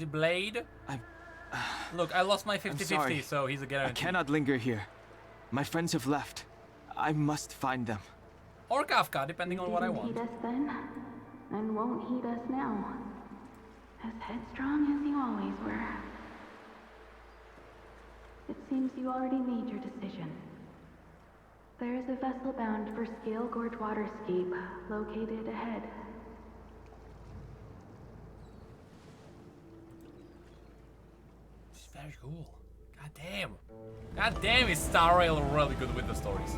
the blade? Look, I lost my 50-50, so he's a guarantee. I cannot linger here. My friends have left. I must find them. Or Kafka, depending on what I want. He didn't heed us then, and won't heed us now. As headstrong as you always were. It seems you already made your decision. There is a vessel bound for Scalegorge Waterscape, located ahead. It's very cool. God damn. God damn, is Star Rail really good with the stories.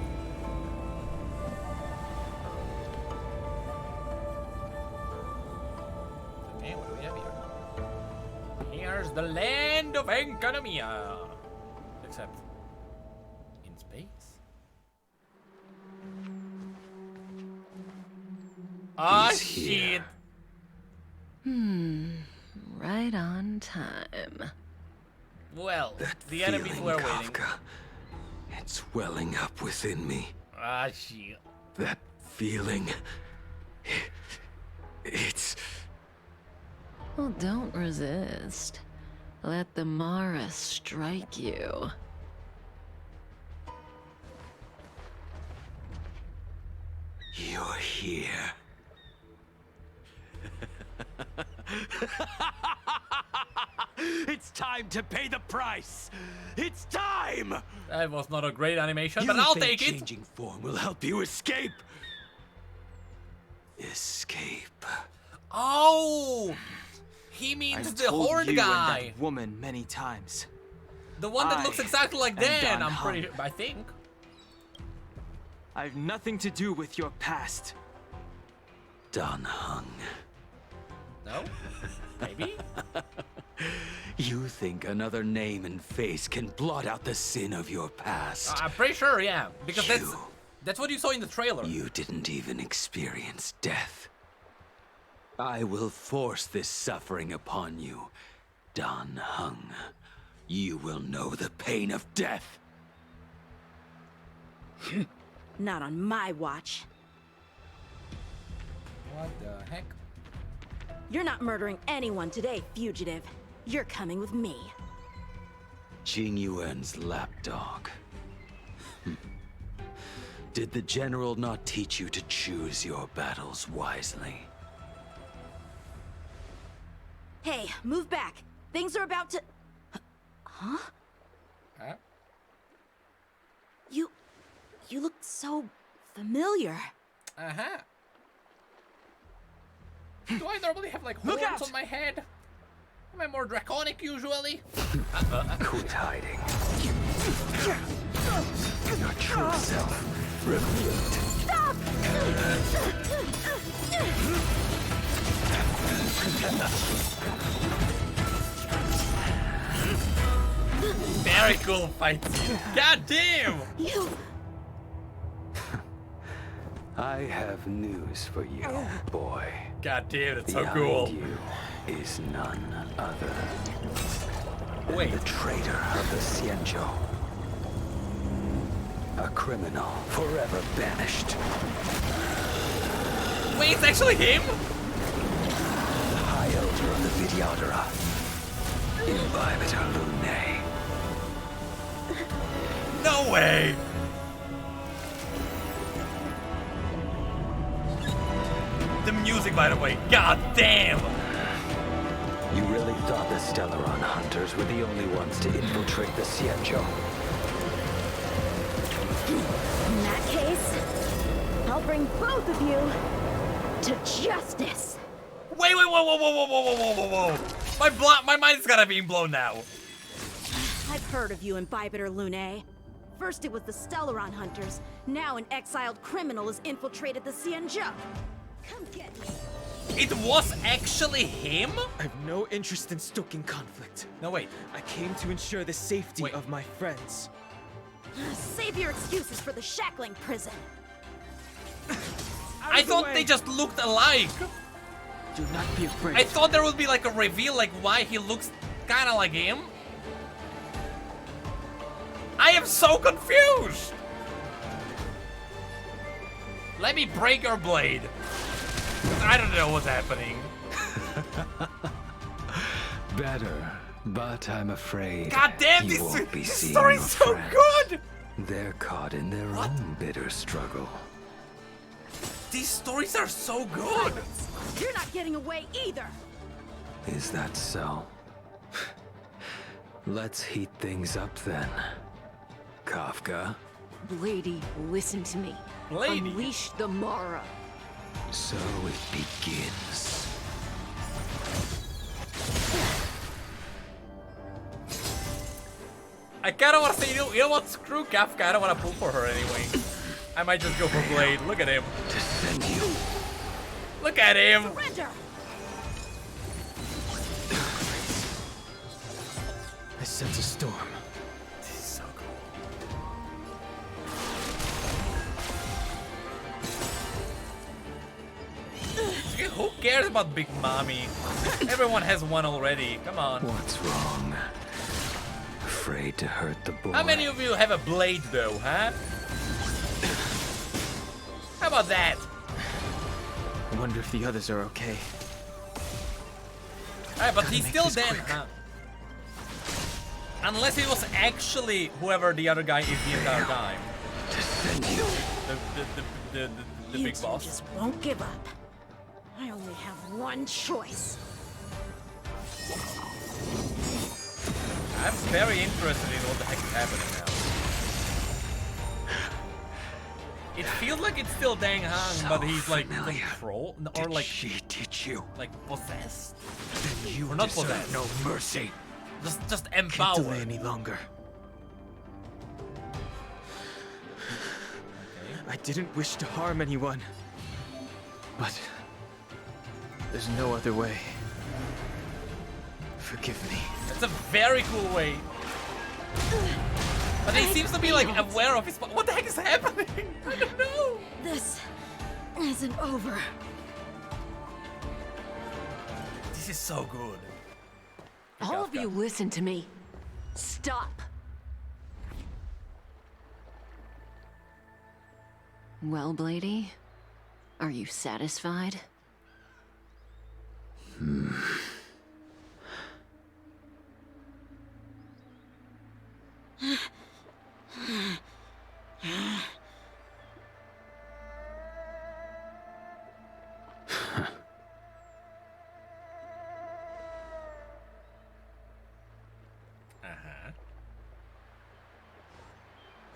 Okay, what do we have here? Here's the land of Enkanomia. Except in space. Ah, shit. Right on time. Well, That the enemies feeling, were waiting. Kafka, it's welling up within me. Ah, shit. That feeling. It's... Well, don't resist. Let the Mara strike you. You're here. It's time to pay the price. It's time. That was not a great animation, You but I'll think take it. changing form will help you escape. Escape. Oh, he means I've the told horned you guy, and that woman many times. the one that I looks exactly like am Dan. Dan I'm pretty. Feng. I think. I've nothing to do with your past. Dan Feng. No, maybe. You think another name and face can blot out the sin of your past? I'm pretty sure, yeah, because You. that's what you saw in the trailer. You didn't even experience death. I will force this suffering upon you, Dan Feng. You will know the pain of death. Not on my watch. What the heck? You're not murdering anyone today, fugitive. You're coming with me. Jing Yuan's lapdog. Did the general not teach you to choose your battles wisely? Hey, move back. Things are about to... Huh? Huh? You look so familiar. Uh-huh. Do I normally have like Look horns out! on my head? Am I more draconic usually? Quit hiding. Your true self revealed. Stop! Very cool fight scene. God damn! You... I have news for you, boy. God damn, it's so Behind cool. you is none other than Wait. the traitor of the Xianzhou. A criminal forever banished. Wait, it's actually him? High Elder of the Vidyadhara. Imbibitor Lunae. No way! The music, by the way, god damn! You really thought the Stellaron hunters were the only ones to infiltrate the Xianzhou? In that case, I'll bring both of you to justice. Wait, whoa, whoa, whoa, whoa, whoa, whoa, whoa, whoa! My mind's gotta be blown now. I've heard of you, Imbibitor Lunae. First it was the Stellaron hunters, now an exiled criminal has infiltrated the Xianzhou. Come get me. It was actually him? I have no interest in stoking conflict. No, wait. I came to ensure the safety Wait. of my friends. Save your excuses for the shackling prison. I thought they just looked alike. Do not be afraid. I thought there would be like a reveal, like why he looks kind of like him. I am so confused. Let me break your blade. I don't know what's happening. Better, but I'm afraid God damn, you won't be this seeing story's your so friends. good! They're caught in their own bitter struggle. These stories are so good! You're not getting away either! Is that so? Let's heat things up then. Kafka. Lady, listen to me. Lady. Unleash the Mara. So it begins. I kinda wanna say, you know what? Screw Kafka, I don't wanna pull for her anyway. I might just go for Blade. Look at him. Descend you. Look at him! Surrender! I sense a storm. This is so cool. Who cares about Big Mommy? Everyone has one already. Come on. What's wrong? Afraid to hurt the boy. How many of you have a blade though, huh? How about that? I wonder if the others are okay. Alright, but he's make still this dead, quick. huh? Unless it was actually whoever the other guy is the entire time. Descend you. The You big two boss. just won't give up. I only have one choice. I'm very interested in what the heck is happening now. It feels like it's still Dang Hang, So but he's like familiar. controlled or Did like she teach you? possessed. Then you Or not deserve possessed. no mercy. Just Can't delay empowered. any longer. I didn't wish to harm anyone. But there's no other way. Forgive me. That's a very cool way. But he seems to be like aware of his. What the heck is happening? I don't know. This isn't over. This is so good. All of you listen to me. Stop. Well, Blady, are you satisfied?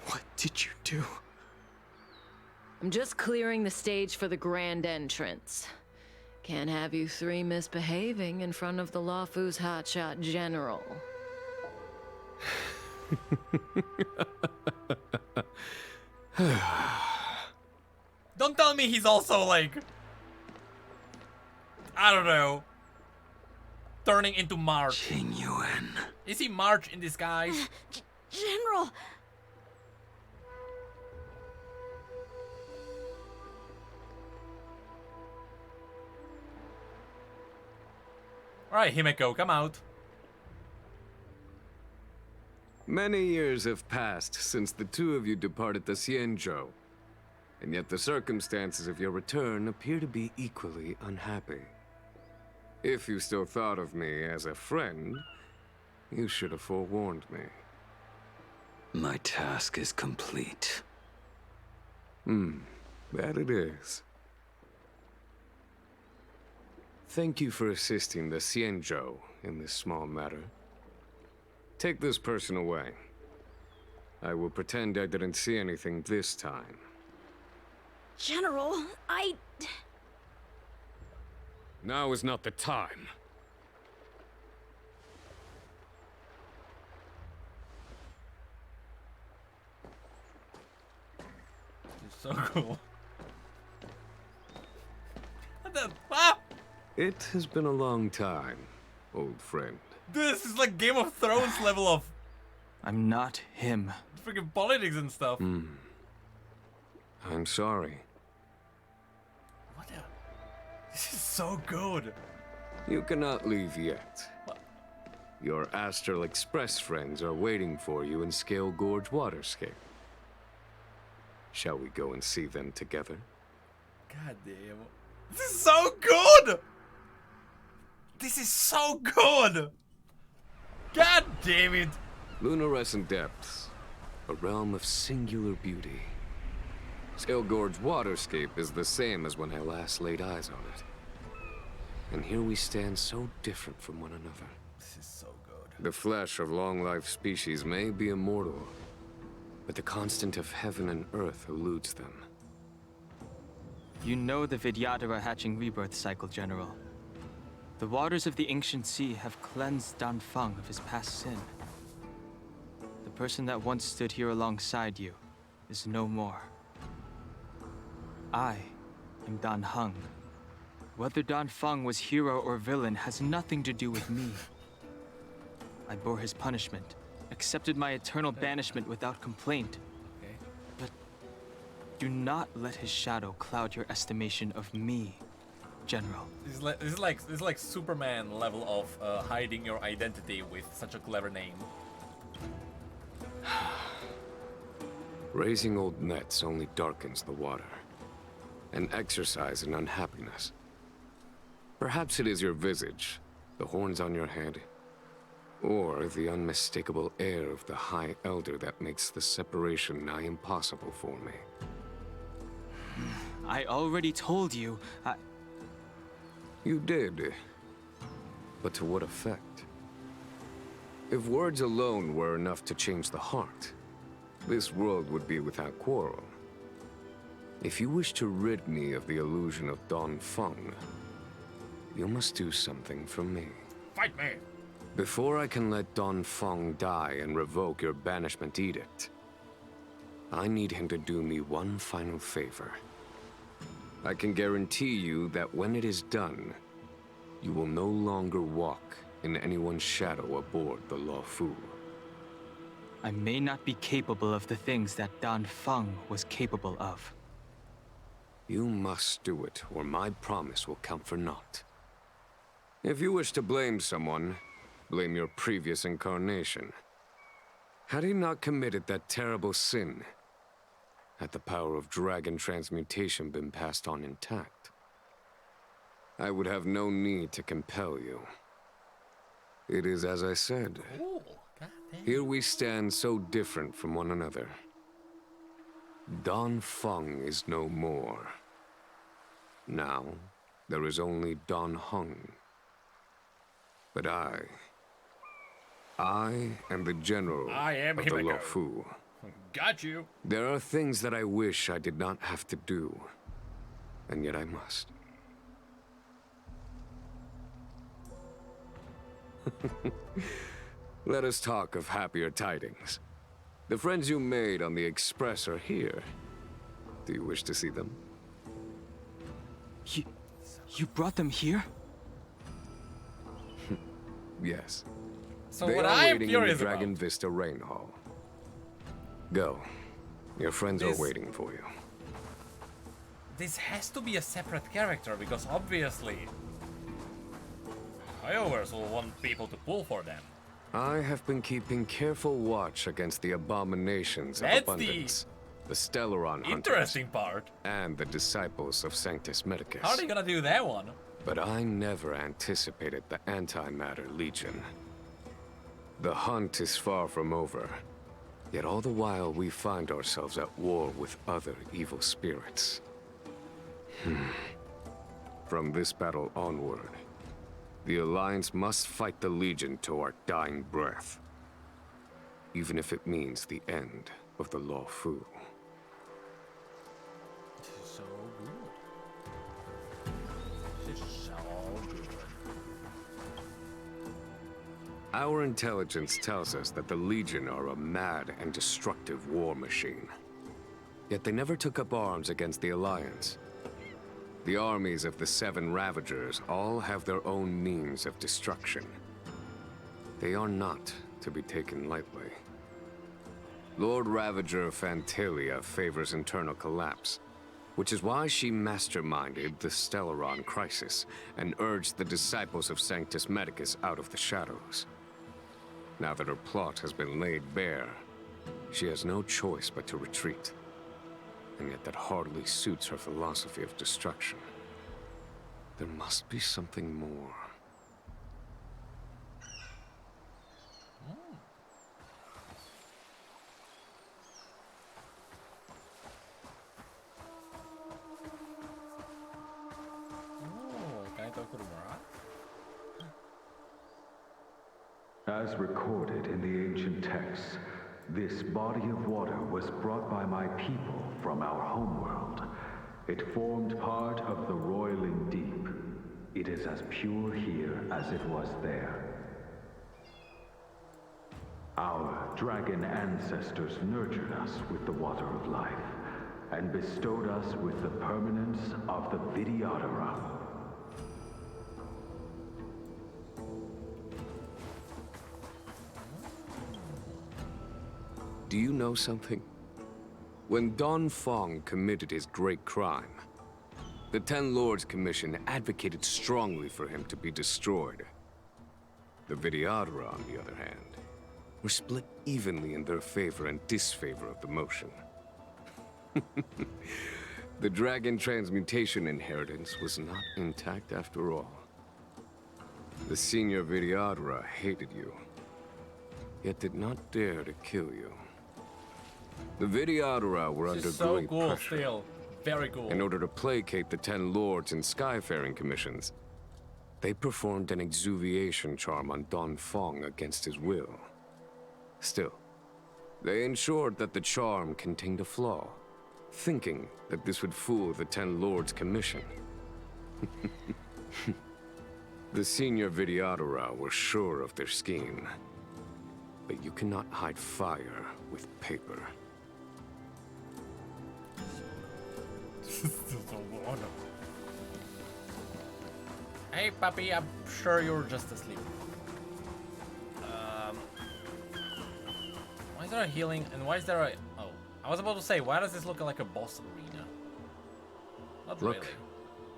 What did you do? I'm just clearing the stage for the grand entrance. Can't have you three misbehaving in front of the Lawfu's hotshot general. Don't tell me he's also like, I don't know, turning into March. Jing Yuan. Is he March in disguise? General! Alright, Himeko, come out. Many years have passed since the two of you departed the Xianzhou, and yet the circumstances of your return appear to be equally unhappy. If you still thought of me as a friend, you should have forewarned me. My task is complete. That it is. Thank you for assisting the Xianzhou in this small matter. Take this person away. I will pretend I didn't see anything this time. General, Now is not the time. It's so cool. What the? Ah! It has been a long time, old friend. This is like Game of Thrones level of I'm not him. freaking politics and stuff. I'm sorry. What the? This is so good. You cannot leave yet. Your Astral Express friends are waiting for you in Scalegorge Waterscape. Shall we go and see them together? God damn. This is so good! This is so good! God damn it! Luminescent depths, a realm of singular beauty. Scalegorge waterscape is the same as when I last laid eyes on it. And here we stand so different from one another. This is so good. The flesh of long-life species may be immortal, but the constant of heaven and earth eludes them. You know the Vidyadhara hatching rebirth cycle, General. The waters of the ancient sea have cleansed Dan Feng of his past sin. The person that once stood here alongside you is no more. I am Dan Heng. Whether Dan Feng was hero or villain has nothing to do with me. I bore his punishment, accepted my eternal banishment without complaint. Okay. But do not let his shadow cloud your estimation of me, General. This is like Superman level of hiding your identity with such a clever name. Raising old nets only darkens the water, an exercise in unhappiness. Perhaps it is your visage, the horns on your head, or the unmistakable air of the High Elder that makes the separation nigh impossible for me. I already told you, You did, but to what effect? If words alone were enough to change the heart, this world would be without quarrel. If you wish to rid me of the illusion of Dan Feng, you must do something for me. Fight me! Before I can let Dan Feng die and revoke your banishment edict, I need him to do me one final favor. I can guarantee you that when it is done, you will no longer walk in anyone's shadow aboard the Luofu. I may not be capable of the things that Dan Feng was capable of. You must do it, or my promise will count for naught. If you wish to blame someone, blame your previous incarnation. Had he not committed that terrible sin, had the power of dragon transmutation been passed on intact, I would have no need to compel you. It is as I said. Ooh, God damn. Here we stand so different from one another. Dan Feng is no more. Now, there is only Dan Heng. But I am the general I am of the Himeko. Luofu. Got you. There are things that I wish I did not have to do, and yet I must. Let us talk of happier tidings. The friends you made on the Express are here. Do you wish to see them? You brought them here? Yes. So They what are I am waiting in the curious Dragon about. Vista Rain Hall. Go. Your friends This- are waiting for you. This has to be a separate character because obviously Iowers will want people to pull for them. I have been keeping careful watch against the abominations of That's abundance, the Stellaron hunters, Interesting part. and the disciples of Sanctus Medicus. How are they gonna do that one? But I never anticipated the Antimatter Legion. The hunt is far from over, yet all the while we find ourselves at war with other evil spirits. From this battle onward, the Alliance must fight the Legion to our dying breath, even if it means the end of the Luofu. This is so good. This is so good. Our intelligence tells us that the Legion are a mad and destructive war machine. Yet they never took up arms against the Alliance. The armies of the Seven Ravagers all have their own means of destruction. They are not to be taken lightly. Lord Ravager Fantalia favors internal collapse, which is why she masterminded the Stellaron crisis and urged the disciples of Sanctus Medicus out of the shadows. Now that her plot has been laid bare, she has no choice but to retreat. And yet that hardly suits her philosophy of destruction. There must be something more. As recorded in the ancient texts, this body of water was brought by my people from our homeworld. It formed part of the roiling deep. It is as pure here as it was there. Our dragon ancestors nurtured us with the water of life, and bestowed us with the permanence of the Vidyadhara. Do you know something? When Dan Feng committed his great crime, the Ten Lords Commission advocated strongly for him to be destroyed. The Vidyadhara, on the other hand, were split evenly in their favor and disfavor of the motion. The dragon transmutation inheritance was not intact after all. The senior Vidyadhara hated you, yet did not dare to kill you. The Vidyadhara were under So great cool pressure. still. Very cool. In order to placate the Ten Lords and Skyfaring Commissions, they performed an exuviation charm on Dan Feng against his will. Still, they ensured that the charm contained a flaw, thinking that this would fool the Ten Lords Commission. The senior Vidyadhara were sure of their scheme, but you cannot hide fire with paper. Hey, puppy, I'm sure you're just asleep. Why is there a healing and why is there a... Oh, I was about to say, why does this look like a boss arena? Not Look, really.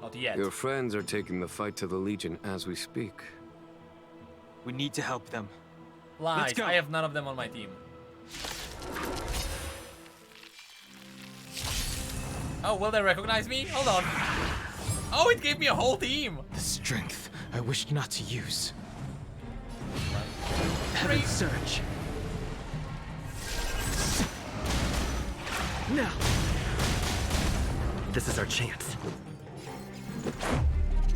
Not yet. your friends are taking the fight to the Legion as we speak. We need to help them. Lies, Let's go. I have none of them on my team. Oh, will they recognize me? Hold on. Oh, it gave me a whole team. The strength I wished not to use. Great. Heaven surge. Now. This is our chance.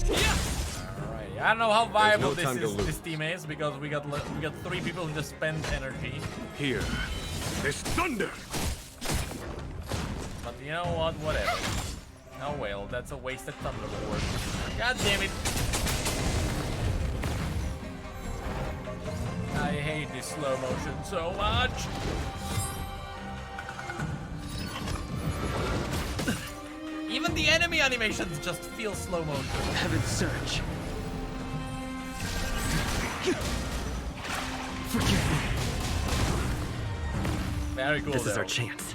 Alright, I don't know how viable no time to lose. this team is because we got 3 people who just spend energy. Here, there's thunder! But you know what? Whatever. Oh well, that's a wasted thunderboard. God damn it! I hate this slow motion so much. Even the enemy animations just feel slow motion. Heaven surge. Forgive me. Very cool. This is though. our chance.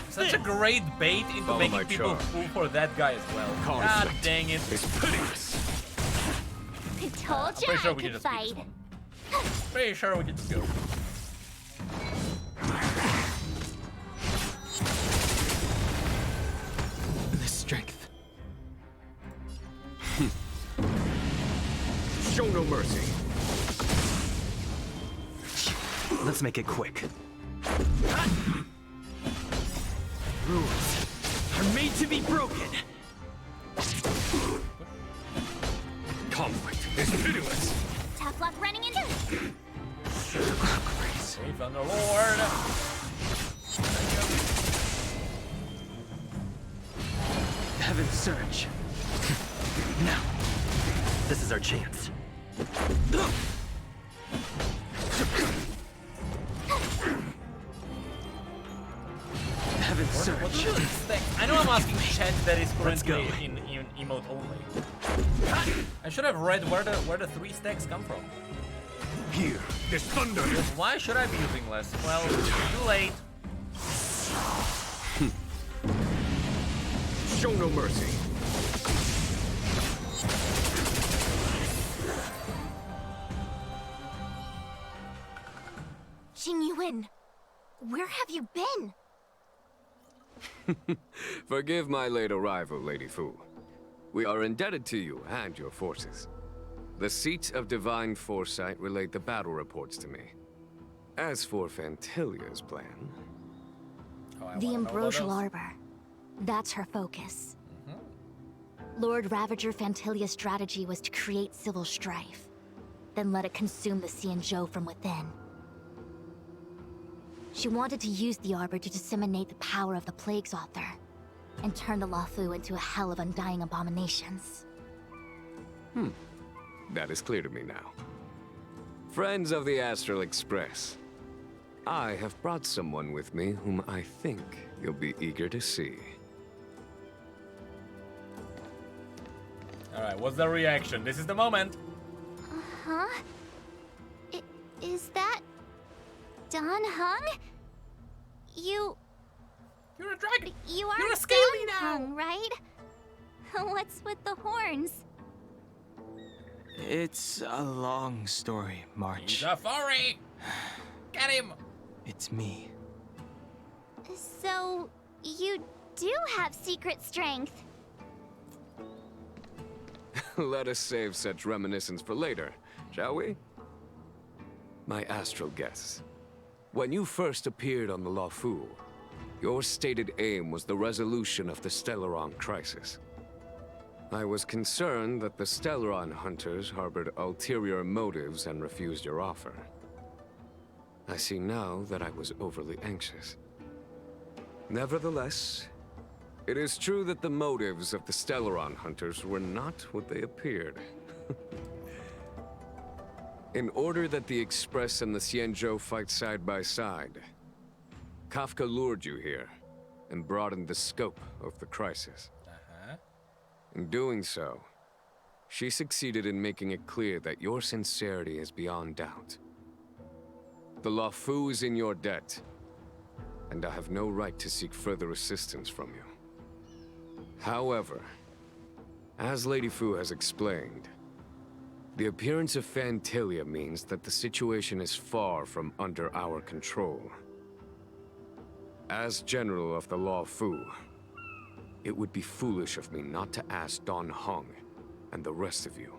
Such a great bait into Follow making my people charge. fool for that guy as well. God Conflict dang it. It's pitiless. I told I'm you pretty sure I we can could just beat this fight. one. Pretty sure we can just go. The strength. Show no mercy. Let's make it quick. Rules are made to be broken. Conflict is pitiless. Tough luck running into it. Save Thunderlord. Heaven surge. Now. This is our chance. Heaven What surge. do you expect? I know I'm asking chat that is Let's currently go. in emote only. I should have read where the 3 stacks come from. Here, there's thunder. Why should I be using less? Well, too late. Show no mercy. Jing Yuan, where have you been? Forgive my late arrival, Lady Fu. We are indebted to you and your forces. The seats of divine foresight relate the battle reports to me. As for Fantilia's plan, Oh, I The wanna know about Ambrosial those. Arbor. That's her focus. Lord Ravager Fantilia's strategy was to create civil strife, then let it consume the Xianzhou from within. She wanted to use the Arbor to disseminate the power of the Plague's author, and turn the Luofu into a hell of undying abominations. That is clear to me now. Friends of the Astral Express, I have brought someone with me whom I think you'll be eager to see. Alright, what's the reaction? This is the moment. Huh? Is that... Dan Heng? You're a dragon. You are You're a scaly Dan now. Heng, right? What's with the horns? It's a long story, March. He's a furry. Get him. It's me. So, you do have secret strength. Let us save such reminiscence for later, shall we? My astral guests. When you first appeared on the Luofu, your stated aim was the resolution of the Stellaron crisis. I was concerned that the Stellaron hunters harbored ulterior motives and refused your offer. I see now that I was overly anxious. Nevertheless, it is true that the motives of the Stellaron hunters were not what they appeared. In order that the Express and the Xianzhou fight side by side, Kafka lured you here and broadened the scope of the crisis. In doing so, she succeeded in making it clear that your sincerity is beyond doubt. The Luofu is in your debt, and I have no right to seek further assistance from you. However, as Lady Fu has explained, the appearance of Fantilia means that the situation is far from under our control. As General of the Luofu, it would be foolish of me not to ask Dan Heng and the rest of you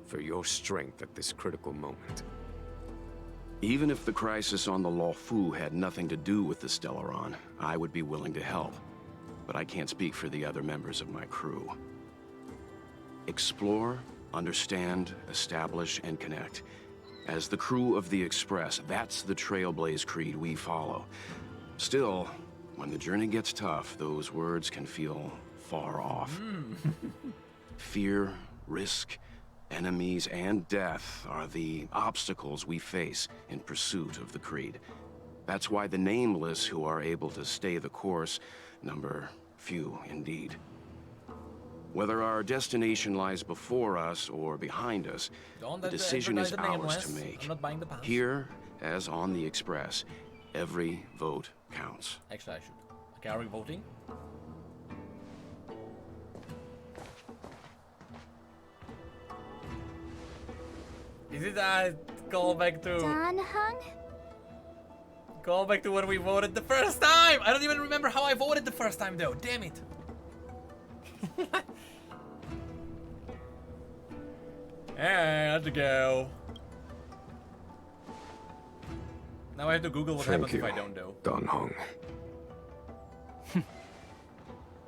for your strength at this critical moment. Even if the crisis on the Luofu had nothing to do with the Stellaron, I would be willing to help. But I can't speak for the other members of my crew. Explore, understand, establish, and connect. As the crew of the Express, that's the Trailblaze creed we follow. Still, when the journey gets tough, those words can feel far off. Fear, risk, enemies, and death are the obstacles we face in pursuit of the creed. That's why the nameless who are able to stay the course number few indeed. Whether our destination lies before us or behind us, the decision is ours to make. Here, as on the Express, every vote counts. Actually, I should. Okay, are we voting? Is it a callback to... Dan Heng? Callback to when we voted the first time! I don't even remember how I voted the first time though, damn it! Hey, let's go. Now I have to Google what happens if I don't know. Dan Heng.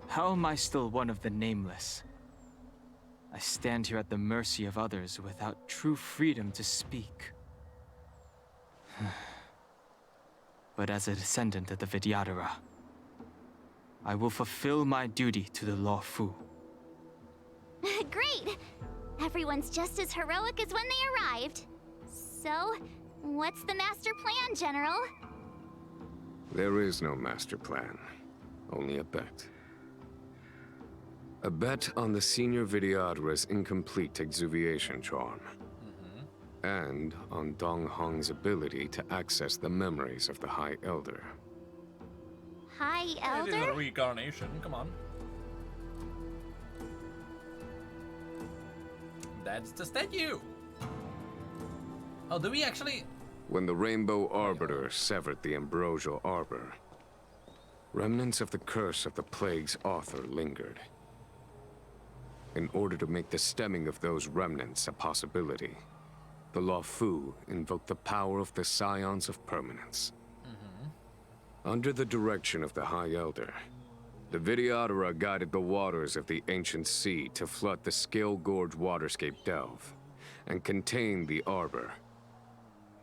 How am I still one of the nameless? I stand here at the mercy of others without true freedom to speak. But as a descendant of the Vidyadhara, I will fulfill my duty to the Luofu. Great! Everyone's just as heroic as when they arrived. So, what's the master plan, General? There is no master plan, only a bet. A bet on the Senior Vidyadhara's incomplete exuviation charm. And on Dan Heng's ability to access the memories of the High Elder. High It is a Elder? reincarnation, come on. That's the statue! Oh, do we actually... When the Rainbow Arbiter severed the ambrosial arbor, remnants of the curse of the Plague's author lingered. In order to make the stemming of those remnants a possibility, the Luofu invoked the power of the Scions of Permanence. Under the direction of the High Elder, The Vidyadhara guided the waters of the ancient sea to flood the Scalegorge waterscape delve and contain the Arbor.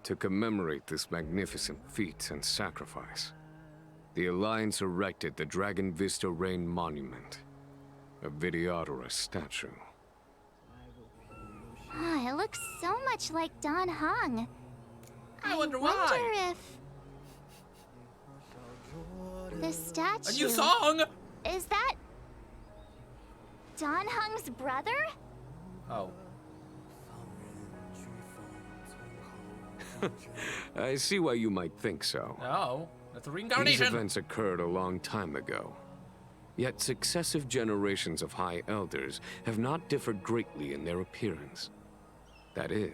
To commemorate this magnificent feat and sacrifice, the Alliance erected the Dragon Vista Rain Monument, a Vidyadhara statue. Ah, it looks so much like Dan Feng. I wonder why. If the statue... A new song! Is that... Dan Feng's brother? Oh. I see why you might think so. No, that's a These reincarnation. events occurred a long time ago. Yet successive generations of High Elders have not differed greatly in their appearance. That is,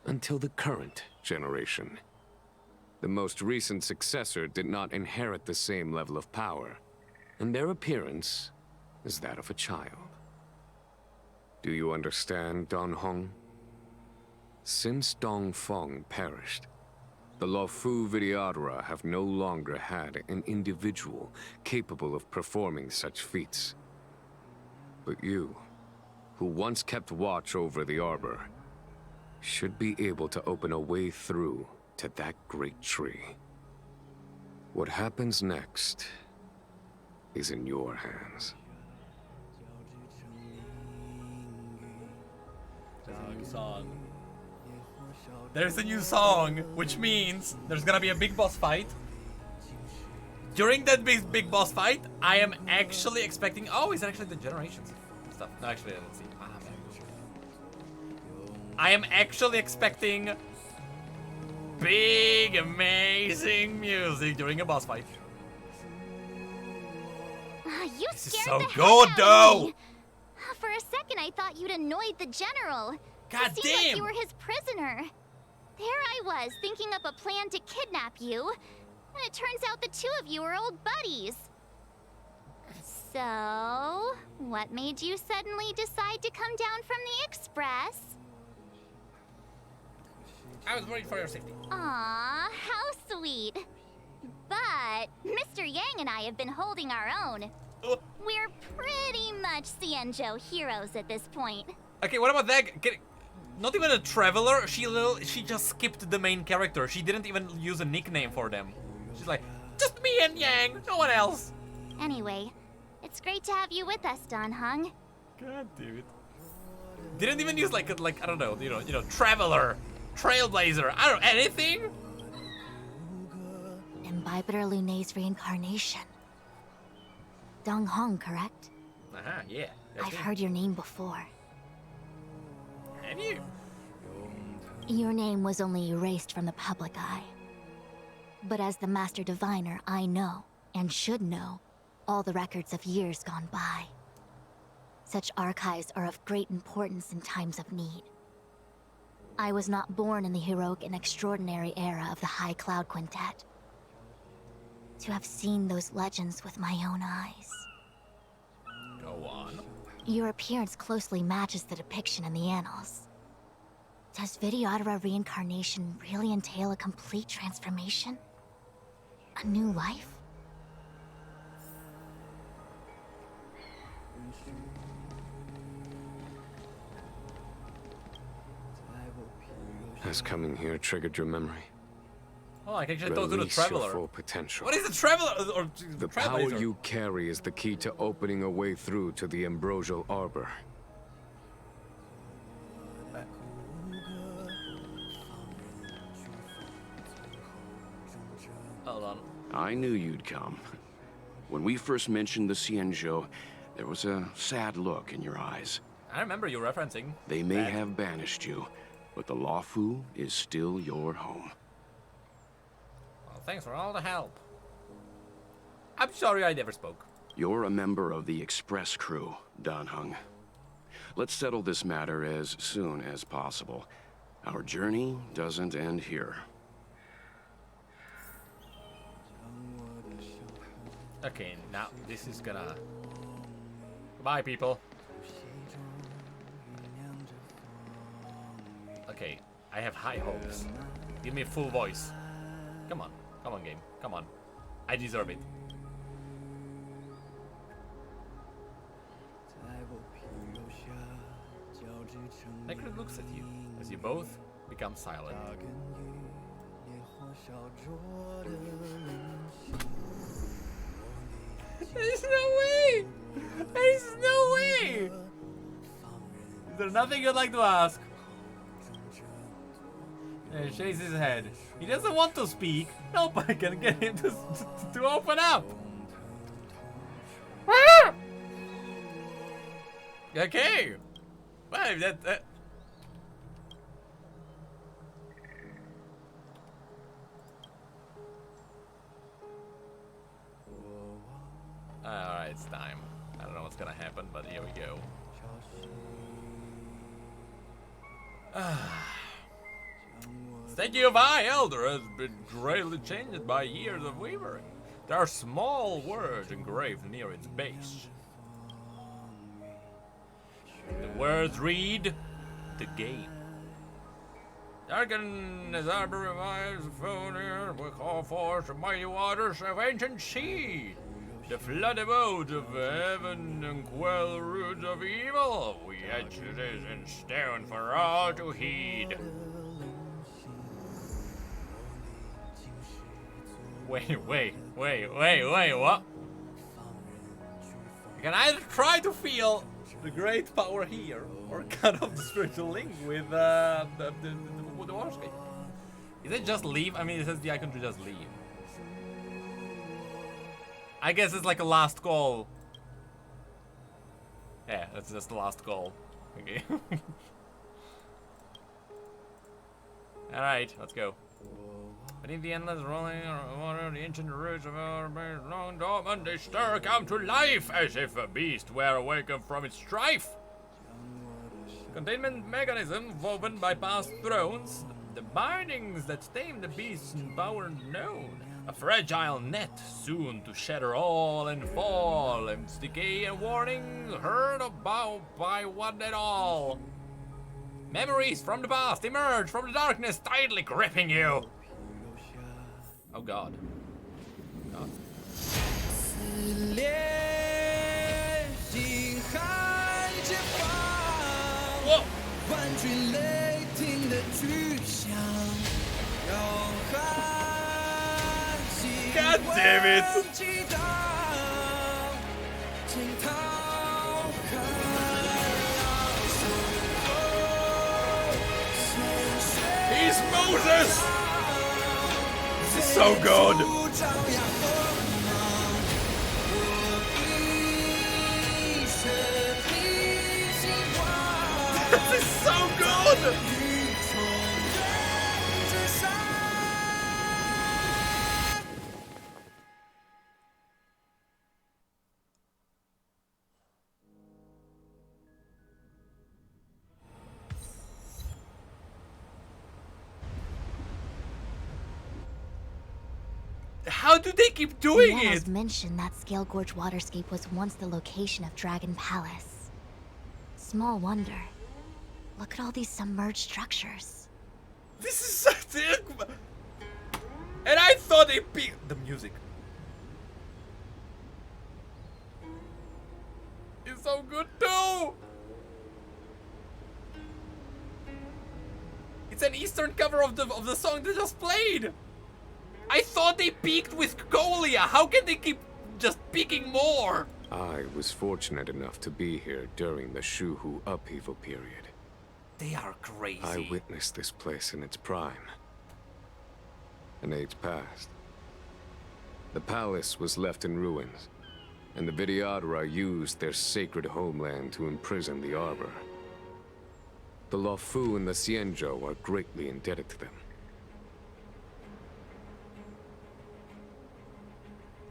until the current generation. The most recent successor did not inherit the same level of power, and their appearance is that of a child. Do you understand, Dan Feng? Since Dan Feng perished, the Luofu Vidyadhara have no longer had an individual capable of performing such feats. But you, who once kept watch over the Arbor, should be able to open a way through to that great tree. What happens next is in your hands. There's a new song, which means there's gonna be a big boss fight. During that big boss fight, I am actually expecting... Oh, it's actually the generations stuff. No, actually, let's see. I am actually expecting big, amazing music during a boss fight. You This is scared so the good, heck out though! of me. For a second, I thought you'd annoyed the general. God It seemed like damn! you were his prisoner. There I was, thinking up a plan to kidnap you. And it turns out the two of you are old buddies. So, what made you suddenly decide to come down from the Express? I was worried for your safety. Aw, how sweet. But Mr. Yang and I have been holding our own. We're pretty much Xianzhou heroes at this point. Okay, what about that? Not even a traveler. She just skipped the main character. She didn't even use a nickname for them. She's like, just me and Yang, no one else. Anyway, it's great to have you with us, Dan Feng. God damn it. Didn't even use like I don't know, you know, traveler, trailblazer, I don't know, anything. Imbibitor Lunay's reincarnation. Dan Feng, correct? Yeah. I've heard your name before. Have you? Your name was only erased from the public eye. But as the Master Diviner, I know, and should know, all the records of years gone by. Such archives are of great importance in times of need. I was not born in the heroic and extraordinary era of the High Cloud Quintet. To have seen those legends with my own eyes. Go on. Your appearance closely matches the depiction in the annals. Does Vidyadhara reincarnation really entail a complete transformation? A new life? Has coming here triggered your memory? Oh, I can actually talk to the Release your traveler. full potential. What is the traveler? Or The power you carry is the key to opening a way through to the ambrosial arbor. Hold on. I knew you'd come. When we first mentioned the Xianzhou, there was a sad look in your eyes. I remember you referencing. They may have banished you, but the Luofu is still your home. Well, thanks for all the help. I'm sorry I never spoke. You're a member of the Express crew, Dan Feng. Let's settle this matter as soon as possible. Our journey doesn't end here. Okay, now this is gonna... Goodbye, people. Okay, I have high hopes. Give me a full voice. Come on game. Come on. I deserve it. Necrit looks at you as you both become silent. There's no way! There's no way! Is there nothing you'd like to ask? He shakes his head. He doesn't want to speak. Nope, I can get him to open up. Okay. Well, that. Alright, it's time. I don't know what's gonna happen, but here we go. Statue of High Elder has been greatly changed by years of weaving. There are small words engraved near its base. The words read, "The game." Darken as Arbor revives the failure, we call forth the mighty waters of ancient sea. The flood abode of heaven and quell the roots of evil. We etch this in stone for all to heed. Wait, what? You can either try to feel the great power here, or cut off the spiritual link with the waterscape. Is it just leave? I mean, it says the icon to just leave. I guess it's like a last call. Yeah, that's just the last call. Okay. Alright, let's go. Beneath the endless rolling water, the ancient roots of our base long dormant, they stir, come to life, as if a beast were awakened from its strife. Containment mechanism woven by past thrones, the bindings that tame the beast's power known. A fragile net, soon to shatter all and fall, and decay and warning heard about by one and all. Memories from the past emerge from the darkness, tightly gripping you. Oh God. God. Whoa. God damn it! He's Moses! This is so good! This is so good! How do they keep doing it? Mentioned that Scalegorge waterscape was once the location of Dragon Palace. Small wonder. Look at all these submerged structures. This is so sick. And I thought they picked the music. It's so good too. It's an Eastern cover of the song they just played. I thought they peaked with Colia. How can they keep just peaking more? I was fortunate enough to be here during the Shuhu upheaval period. They are crazy. I witnessed this place in its prime. An age passed. The palace was left in ruins, and the Vidyadhara used their sacred homeland to imprison the Arbor. The Luofu and the Xianzhou are greatly indebted to them.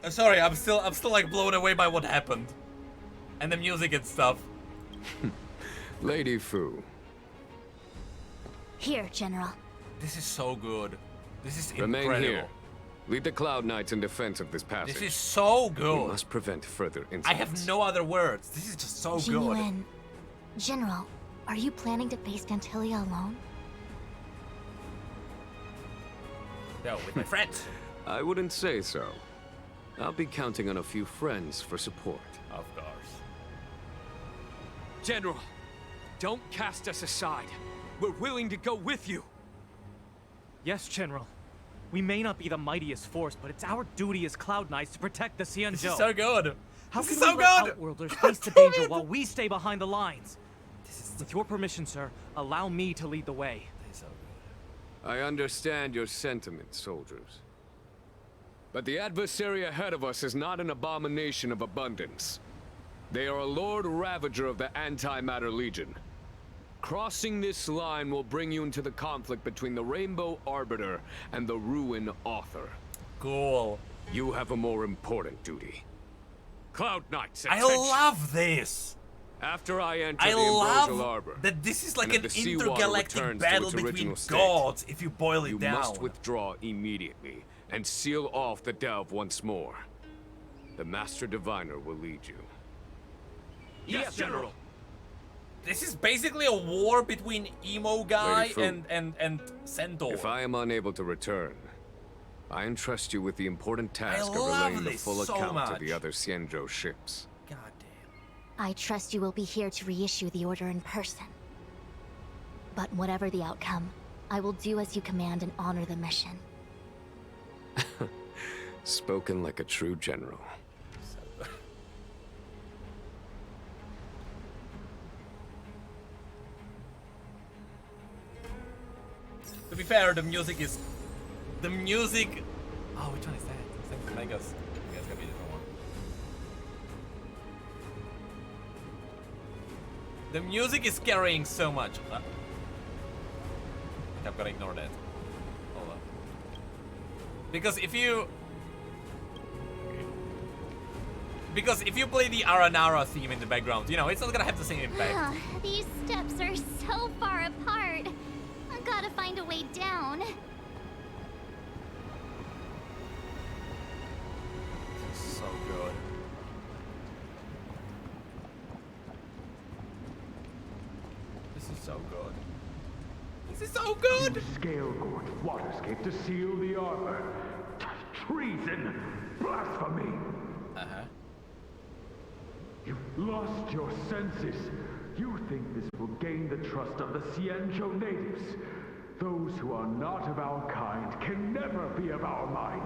Sorry, I'm still like blown away by what happened. And the music and stuff. Lady Fu. Here, General. This is so good. This is Remain incredible. here. Lead the Cloud Knights in defense of this passage. This is so good. We must prevent further incidents. I have no other words. This is just so Jing good. Yuan. General, are you planning to face Dantilia alone? No, with my friends. I wouldn't say so. I'll be counting on a few friends for support. Of course. General, Don't cast us aside. We're willing to go with you. Yes, General. We may not be the mightiest force, but it's our duty as Cloud Knights to protect the Xianzhou. This is so good. How This can is so we let good. Outworlders face the danger while we stay behind the lines? With your permission, sir, allow me to lead the way. I understand your sentiments, soldiers. But the adversary ahead of us is not an abomination of abundance. They are a Lord Ravager of the Antimatter Legion. Crossing this line will bring you into the conflict between the Rainbow Arbiter and the Ruin Author. Cool. You have a more important duty. Cloud Knights, I love this. After I enter I the Ambrosial love Arbor, that this is like and an if the seawater intergalactic returns to battle its between original state, gods if you boil it you down. must withdraw immediately and seal off the delve once more. The Master Diviner will lead you. Yes, General. This is basically a war between emo guy Lady Fu, and Centaur. If I am unable to return, I entrust you with the important task of relaying the full account to the other Xianzhou ships. I trust you will be here to reissue the order in person. But whatever the outcome, I will do as you command and honor the mission. Spoken like a true general. To be fair, the music is... The music... Oh, which one is that? Thanks for Megas. I guess it's gonna be a different one. The music is carrying so much. I'm gonna ignore that. Hold on. Because if you... Because if you play the Aranara theme in the background, you know, it's not gonna have the same impact. These steps are so far apart. I gotta find a way down. So good. This is so good. This is so good! Scalegorge waterscape to seal the arbor. Treason! Blasphemy! Uh-huh. You've lost your senses. You think this will gain the trust of the Xianzhou natives. Those who are not of our kind can never be of our mind.